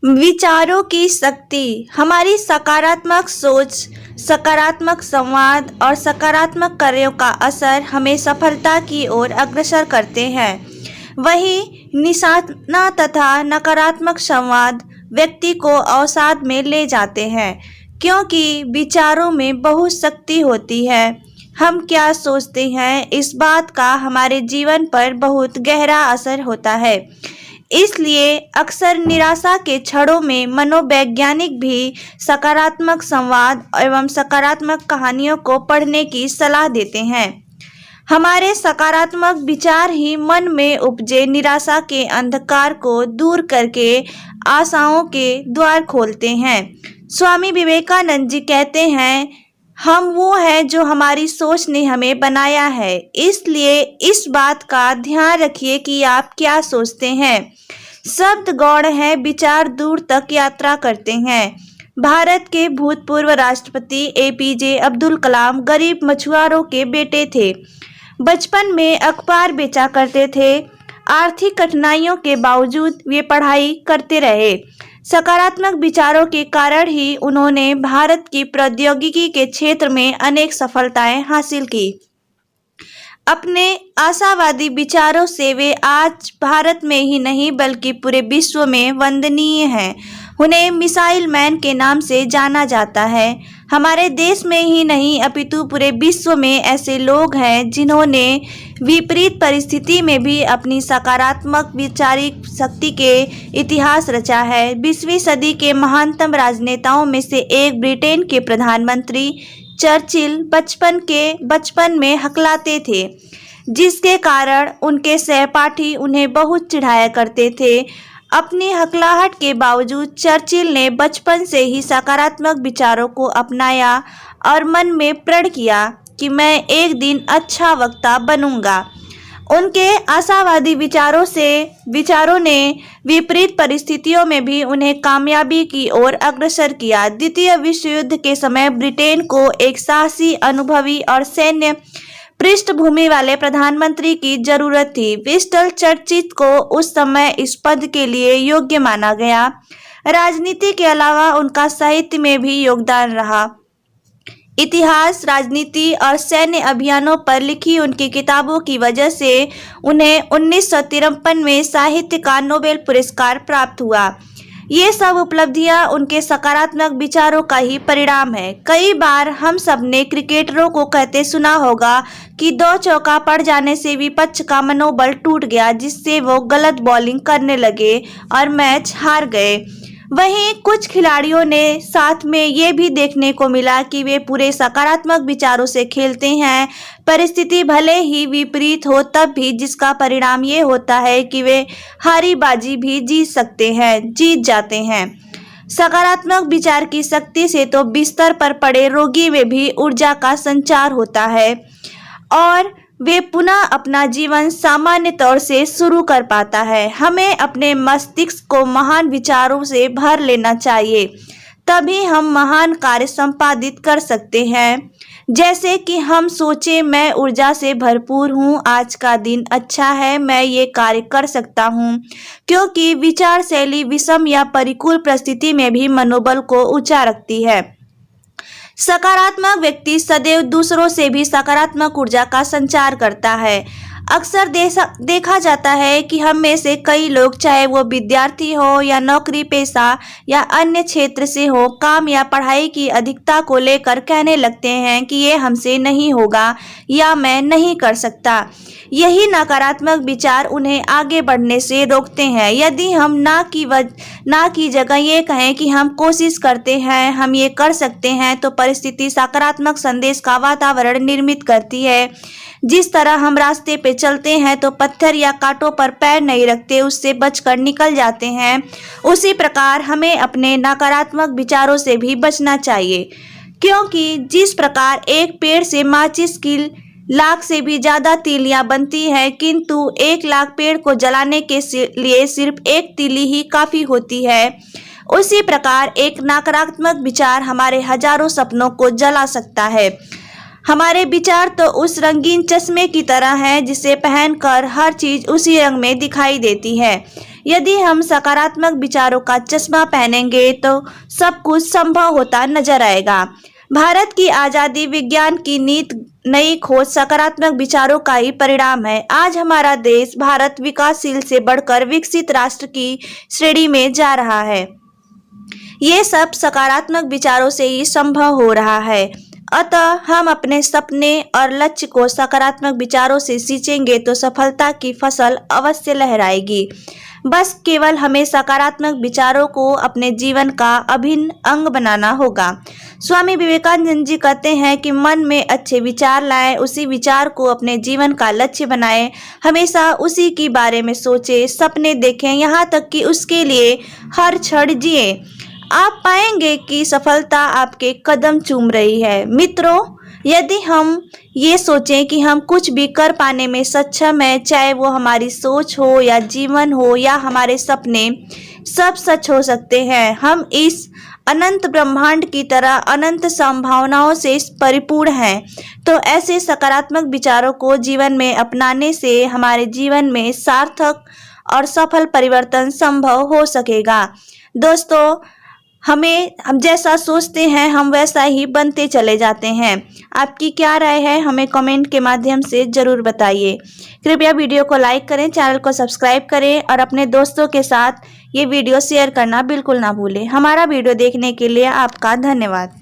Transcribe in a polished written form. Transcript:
विचारों की शक्ति हमारी सकारात्मक सोच, सकारात्मक संवाद और सकारात्मक कार्यों का असर हमें सफलता की ओर अग्रसर करते हैं। वहीं निशाना तथा नकारात्मक संवाद व्यक्ति को अवसाद में ले जाते हैं, क्योंकि विचारों में बहुत शक्ति होती है। हम क्या सोचते हैं, इस बात का हमारे जीवन पर बहुत गहरा असर होता है। इसलिए अक्सर निराशा के क्षणों में मनोवैज्ञानिक भी सकारात्मक संवाद एवं सकारात्मक कहानियों को पढ़ने की सलाह देते हैं। हमारे सकारात्मक विचार ही मन में उपजे निराशा के अंधकार को दूर करके आशाओं के द्वार खोलते हैं। स्वामी विवेकानंद जी कहते हैं, हम वो है जो हमारी सोच ने हमें बनाया है। इसलिए इस बात का ध्यान रखिए कि आप क्या सोचते हैं। शब्द गौण है, विचार दूर तक यात्रा करते हैं। भारत के भूतपूर्व राष्ट्रपति एपीजे अब्दुल कलाम गरीब मछुआरों के बेटे थे। बचपन में अखबार बेचा करते थे। आर्थिक कठिनाइयों के बावजूद वे पढ़ाई करते रहे। सकारात्मक विचारों के कारण ही उन्होंने भारत की प्रौद्योगिकी के क्षेत्र में अनेक सफलताएं हासिल की। अपने आशावादी विचारों से वे आज भारत में ही नहीं बल्कि पूरे विश्व में वंदनीय हैं। उन्हें मिसाइल मैन के नाम से जाना जाता है। हमारे देश में ही नहीं अपितु पूरे विश्व में ऐसे लोग हैं जिन्होंने विपरीत परिस्थिति में भी अपनी सकारात्मक वैचारिक शक्ति के इतिहास रचा है। 20वीं सदी के महानतम राजनेताओं में से एक ब्रिटेन के प्रधानमंत्री चर्चिल बचपन में हकलाते थे, जिसके कारण उनके सहपाठी उन्हें बहुत चिढ़ाया करते थे। अपनी हकलाहट के बावजूद चर्चिल ने बचपन से ही सकारात्मक विचारों को अपनाया और मन में प्रण किया कि मैं एक दिन अच्छा वक्ता बनूंगा। उनके आशावादी विचारों ने विपरीत परिस्थितियों में भी उन्हें कामयाबी की ओर अग्रसर किया। द्वितीय विश्व युद्ध के समय ब्रिटेन को एक साहसी, अनुभवी और सैन्य पृष्ठभूमि वाले प्रधानमंत्री की जरूरत थी। विंस्टन चर्चिल को उस समय इस पद के लिए योग्य माना गया। राजनीति के अलावा उनका साहित्य में भी योगदान रहा। इतिहास, राजनीति और सैन्य अभियानों पर लिखी उनकी किताबों की वजह से उन्हें 1953 में साहित्य का नोबेल पुरस्कार प्राप्त हुआ। ये सब उपलब्धियां उनके सकारात्मक विचारों का ही परिणाम है। कई बार हम सब ने क्रिकेटरों को कहते सुना होगा कि 2 चौका पड़ जाने से विपक्ष का मनोबल टूट गया, जिससे वो गलत बॉलिंग करने लगे और मैच हार गए। वहीं कुछ खिलाड़ियों ने साथ में ये भी देखने को मिला कि वे पूरे सकारात्मक विचारों से खेलते हैं। परिस्थिति भले ही विपरीत हो तब भी जिसका परिणाम ये होता है कि वे हारी बाजी भी जीत जाते हैं। सकारात्मक विचार की शक्ति से तो बिस्तर पर पड़े रोगी में भी ऊर्जा का संचार होता है और वे पुनः अपना जीवन सामान्य तौर से शुरू कर पाता है। हमें अपने मस्तिष्क को महान विचारों से भर लेना चाहिए, तभी हम महान कार्य संपादित कर सकते हैं। जैसे कि हम सोचें, मैं ऊर्जा से भरपूर हूँ, आज का दिन अच्छा है, मैं ये कार्य कर सकता हूँ। क्योंकि विचार शैली विषम या प्रतिकूल परिस्थिति में भी मनोबल को ऊंचा रखती है। सकारात्मक व्यक्ति सदैव दूसरों से भी सकारात्मक ऊर्जा का संचार करता है। अक्सर देखा जाता है कि हम में से कई लोग, चाहे वो विद्यार्थी हो या नौकरी पेशा या अन्य क्षेत्र से हो, काम या पढ़ाई की अधिकता को लेकर कहने लगते हैं कि ये हमसे नहीं होगा या मैं नहीं कर सकता। यही नकारात्मक विचार उन्हें आगे बढ़ने से रोकते हैं। यदि हम ना की जगह ये कहें कि हम कोशिश करते हैं, हम ये कर सकते हैं, तो परिस्थिति सकारात्मक संदेश का वातावरण निर्मित करती है। जिस तरह हम रास्ते पे चलते हैं तो पत्थर या कांटों पर पैर नहीं रखते, उससे बचकर निकल जाते हैं। उसी प्रकार हमें अपने नकारात्मक विचारों से भी बचना चाहिए, क्योंकि जिस प्रकार एक पेड़ से माचिस की 1,00,000 से भी ज्यादा तीलियां बनती है, किंतु 1,00,000 पेड़ को जलाने के लिए सिर्फ एक तीली ही काफी होती है, उसी प्रकार एक नकारात्मक विचार हमारे हजारों सपनों को जला सकता है। हमारे विचार तो उस रंगीन चश्मे की तरह हैं जिसे पहनकर हर चीज उसी रंग में दिखाई देती है। यदि हम सकारात्मक विचारों का चश्मा पहनेंगे तो सब कुछ संभव होता नजर आएगा। भारत की आजादी, विज्ञान की नई खोज सकारात्मक विचारों का ही परिणाम है। आज हमारा देश भारत विकासशील से बढ़कर विकसित राष्ट्र की श्रेणी में जा रहा है। ये सब सकारात्मक विचारों से ही संभव हो रहा है। अतः हम अपने सपने और लक्ष्य को सकारात्मक विचारों से सींचेंगे तो सफलता की फसल अवश्य लहराएगी। बस केवल हमें सकारात्मक विचारों को अपने जीवन का अभिन्न अंग बनाना होगा। स्वामी विवेकानंद जी कहते हैं कि मन में अच्छे विचार लाएं, उसी विचार को अपने जीवन का लक्ष्य बनाएं, हमेशा उसी के बारे में सोचें, सपने देखें, यहाँ तक कि उसके लिए हर क्षण जिए। आप पाएंगे कि सफलता आपके कदम चूम रही है। मित्रों, यदि हम ये सोचें कि हम कुछ भी कर पाने में सक्षम हैं, चाहे वो हमारी सोच हो या जीवन हो या हमारे सपने, सब सच हो सकते हैं। हम इस अनंत ब्रह्मांड की तरह अनंत संभावनाओं से परिपूर्ण हैं। तो ऐसे सकारात्मक विचारों को जीवन में अपनाने से हमारे जीवन में सार्थक और सफल परिवर्तन संभव हो सकेगा। दोस्तों, हम जैसा सोचते हैं हम वैसा ही बनते चले जाते हैं। आपकी क्या राय है हमें कमेंट के माध्यम से जरूर बताइए। कृपया वीडियो को लाइक करें, चैनल को सब्सक्राइब करें और अपने दोस्तों के साथ ये वीडियो शेयर करना बिल्कुल ना भूलें। हमारा वीडियो देखने के लिए आपका धन्यवाद।